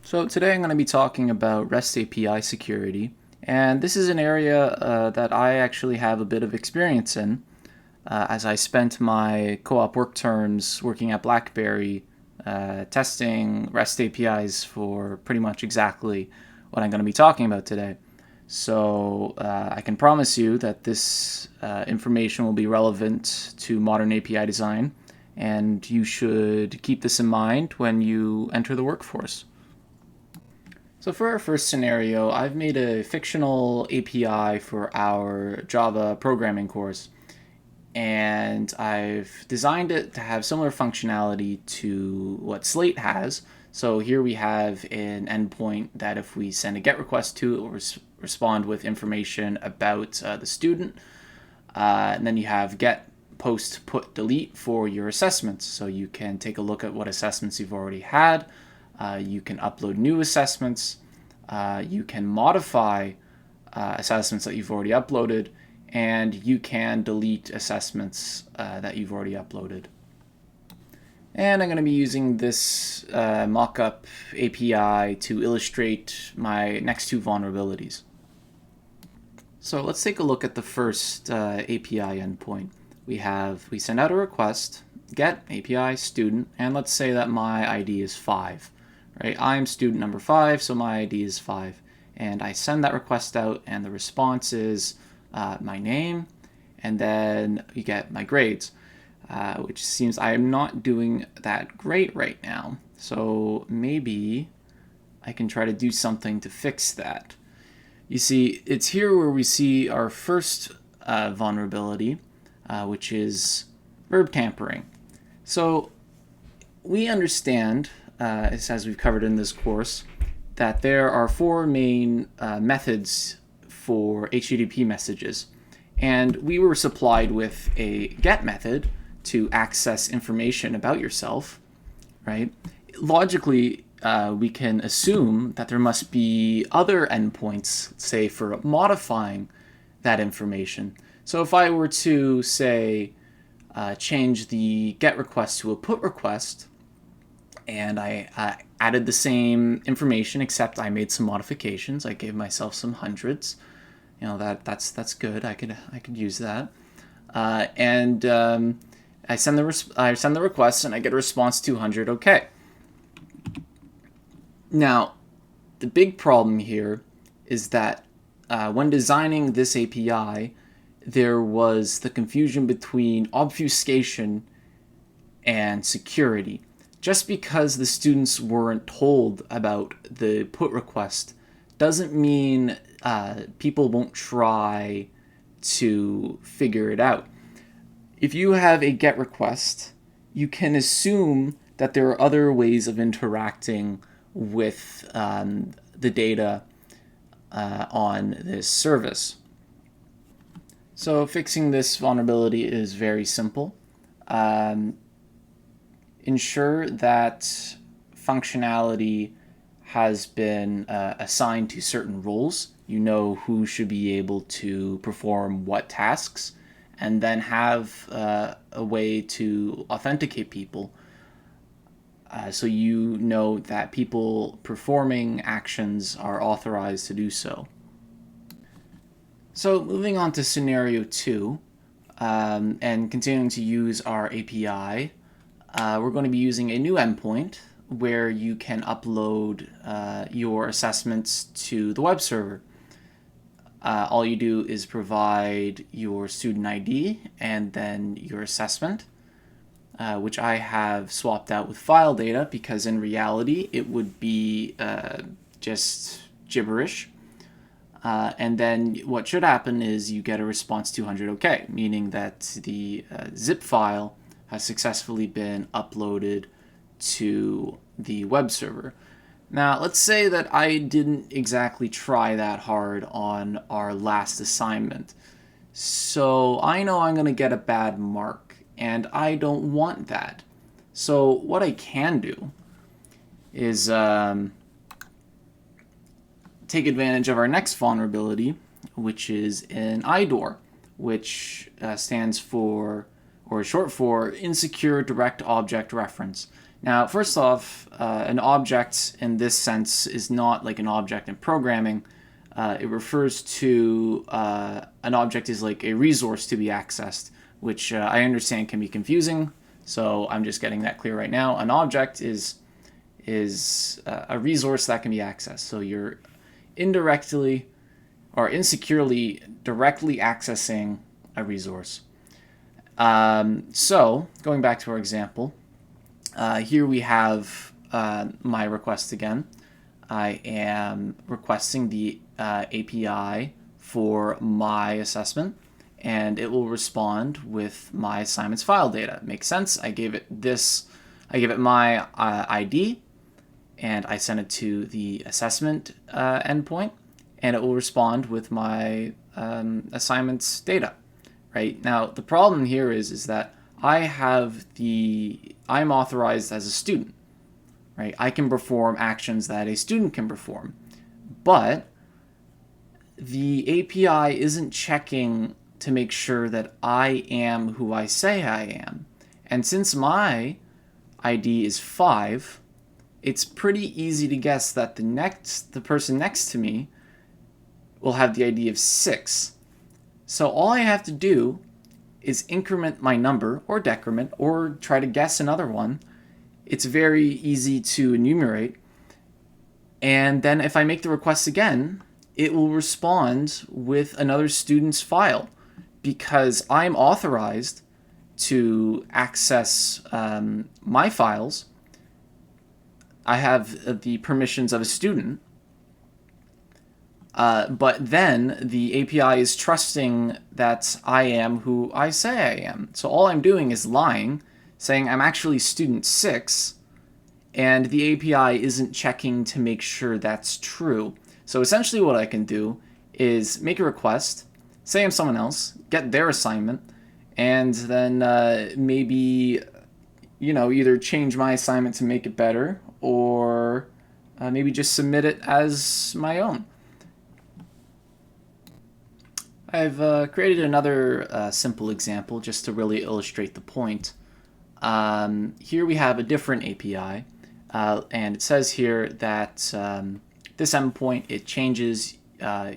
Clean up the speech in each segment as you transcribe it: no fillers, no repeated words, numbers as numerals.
So today I'm going to be talking about REST API security, and this is an area that I actually have a bit of experience in, as I spent my co-op work terms working at BlackBerry testing REST APIs for pretty much exactly what I'm going to be talking about today. So I can promise you that this information will be relevant to modern API design, and you should keep this in mind when you enter the workforce. So for our first scenario, I've made a fictional API for our Java programming course, and I've designed it to have similar functionality to what Slate has. So here we have an endpoint that if we send a GET request to, it will respond with information about the student. And then you have GET, POST, PUT, DELETE for your assessments. So you can take a look at what assessments you've already had. You can upload new assessments. You can modify assessments that you've already uploaded, and you can delete assessments that you've already uploaded. And I'm going to be using this mock-up API to illustrate my next two vulnerabilities. So let's take a look at the first API endpoint. We send out a request, get API student, and let's say that my ID is 5. Right? I'm student number 5, so my ID is 5. And I send that request out, and the response is my name, and then you get my grades, which seems I am not doing that great right now. So maybe I can try to do something to fix that. You see, it's here where we see our first vulnerability, which is verb tampering. So we understand, as we've covered in this course, that there are 4 main methods for HTTP messages. And we were supplied with a GET method to access information about yourself, right? Logically, we can assume that there must be other endpoints, say, for modifying that information. So if I were to, say, change the GET request to a PUT request, and I added the same information, except I made some modifications. I gave myself some hundreds. You know, that's good. I could use that. I send the request, and I get a response 200. Okay. Now, the big problem here is that when designing this API, there was the confusion between obfuscation and security. Just because the students weren't told about the PUT request doesn't mean people won't try to figure it out. If you have a GET request, you can assume that there are other ways of interacting with the data on this service. So fixing this vulnerability is very simple. Ensure that functionality has been assigned to certain roles. You know who should be able to perform what tasks, and then have a way to authenticate people so you know that people performing actions are authorized to do so. So moving on to scenario 2, and continuing to use our API, we're going to be using a new endpoint where you can upload your assessments to the web server. All you do is provide your student ID and then your assessment, which I have swapped out with file data because in reality it would be just gibberish. And then what should happen is you get a response 200 OK, meaning that the zip file has successfully been uploaded to the web server. Now, let's say that I didn't exactly try that hard on our last assignment. So I know I'm going to get a bad mark, and I don't want that. So what I can do is take advantage of our next vulnerability, which is an IDOR, which stands for, or is short for, Insecure Direct Object Reference. Now, first off, an object in this sense is not like an object in programming. It refers to an object is like a resource to be accessed, which I understand can be confusing. So I'm just getting that clear right now. An object is a resource that can be accessed. So you're indirectly or insecurely directly accessing a resource. So going back to our example, here we have my request again. I am requesting the API for my assessment, and it will respond with my assignment's file data. Makes sense. I gave it my ID, and I sent it to the assessment endpoint, and it will respond with my assignment's data. Right now, the problem here is that I'm authorized as a student. Right, I can perform actions that a student can perform, but the API isn't checking to make sure that I am who I say I am. And since my ID is 5, it's pretty easy to guess that the person next to me will have the ID of 6. So all I have to do is increment my number or decrement or try to guess another one. It's very easy to enumerate. And then if I make the request again, it will respond with another student's file because I'm authorized to access my files. I have the permissions of a student. But then the API is trusting that I am who I say I am. So all I'm doing is lying, saying I'm actually student 6, and the API isn't checking to make sure that's true. So essentially what I can do is make a request, say I'm someone else, get their assignment, and then maybe, either change my assignment to make it better, or maybe just submit it as my own. I've created another simple example just to really illustrate the point. Here we have a different API, and it says here that this endpoint, it changes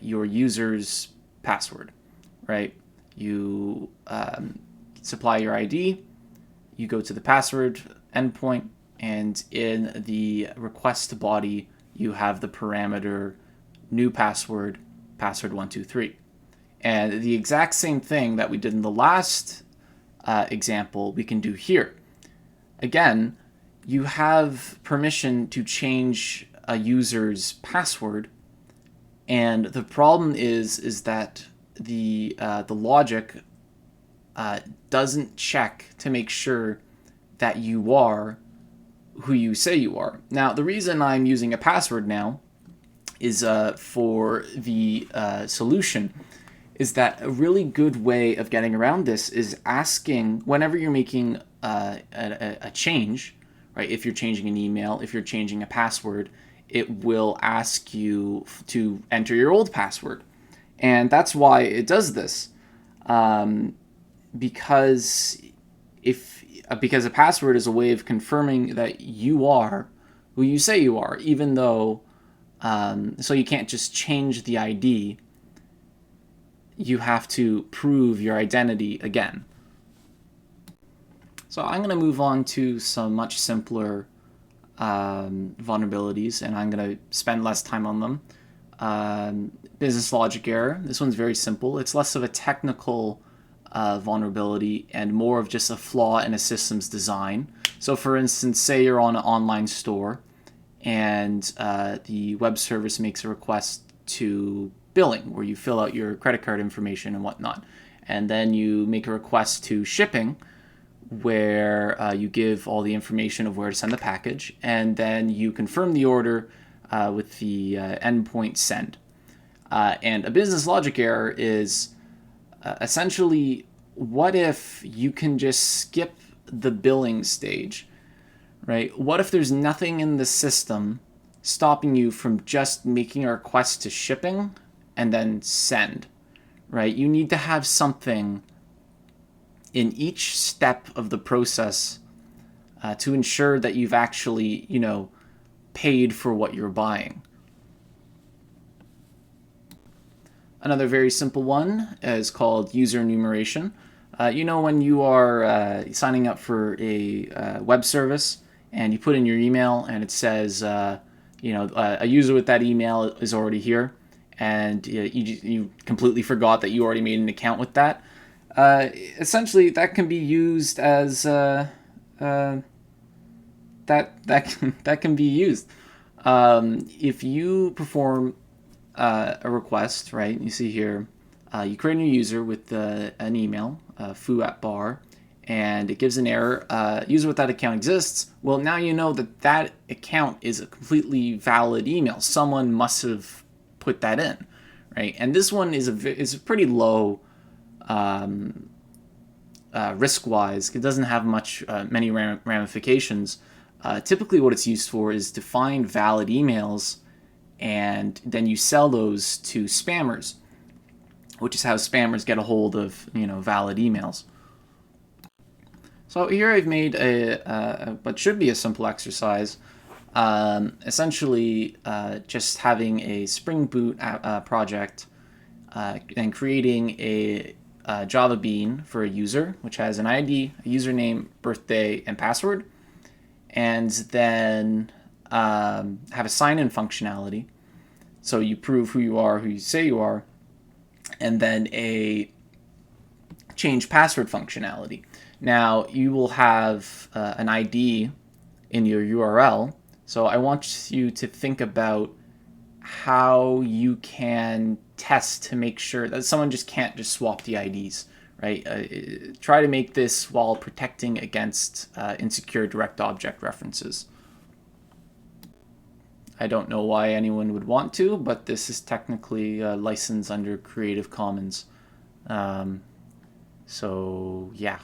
your user's password, right? You supply your ID, you go to the password endpoint, and in the request body, you have the parameter new password, password123. And the exact same thing that we did in the last example, we can do here. Again, you have permission to change a user's password, and the problem is that the logic doesn't check to make sure that you are who you say you are. Now, the reason I'm using a password now is for the solution. Is that a really good way of getting around this is asking, whenever you're making a change, right? If you're changing an email, if you're changing a password, it will ask you to enter your old password. And that's why it does this. Because a password is a way of confirming that you are who you say you are, even though, so you can't just change the ID. You have to prove your identity again. So I'm going to move on to some much simpler vulnerabilities, and I'm going to spend less time on them. Business logic error. This one's very simple. It's less of a technical vulnerability and more of just a flaw in a system's design. So for instance, say you're on an online store and the web service makes a request to billing, where you fill out your credit card information and whatnot. And then you make a request to shipping, where you give all the information of where to send the package, and then you confirm the order with the endpoint send. And a business logic error is essentially, what if you can just skip the billing stage, right? What if there's nothing in the system stopping you from just making a request to shipping and then send, right? You need to have something in each step of the process to ensure that you've actually, paid for what you're buying. Another very simple one is called user enumeration. When you are signing up for a web service and you put in your email and it says, a user with that email is already here, and you completely forgot that you already made an account with that. Essentially, that can be used as that that can be used if you perform a request, right? You see here, you create a new user with an email, foo@bar, and it gives an error. User with that account exists. Well, now you know that that account is a completely valid email. Someone must have put that in, right? And this one is a pretty low risk-wise. It doesn't have many ramifications. Typically, what it's used for is to find valid emails, and then you sell those to spammers, which is how spammers get a hold of valid emails. So here I've made what should be a simple exercise, essentially just having a Spring Boot project and creating a Java bean for a user, which has an ID, a username, birthday, and password, and then have a sign-in functionality. So you prove who you are, who you say you are, and then a change password functionality. Now, you will have an ID in your URL, so I want you to think about how you can test to make sure that someone just can't just swap the IDs, right? Try to make this while protecting against insecure direct object references. I don't know why anyone would want to, but this is technically licensed under Creative Commons. So, yeah.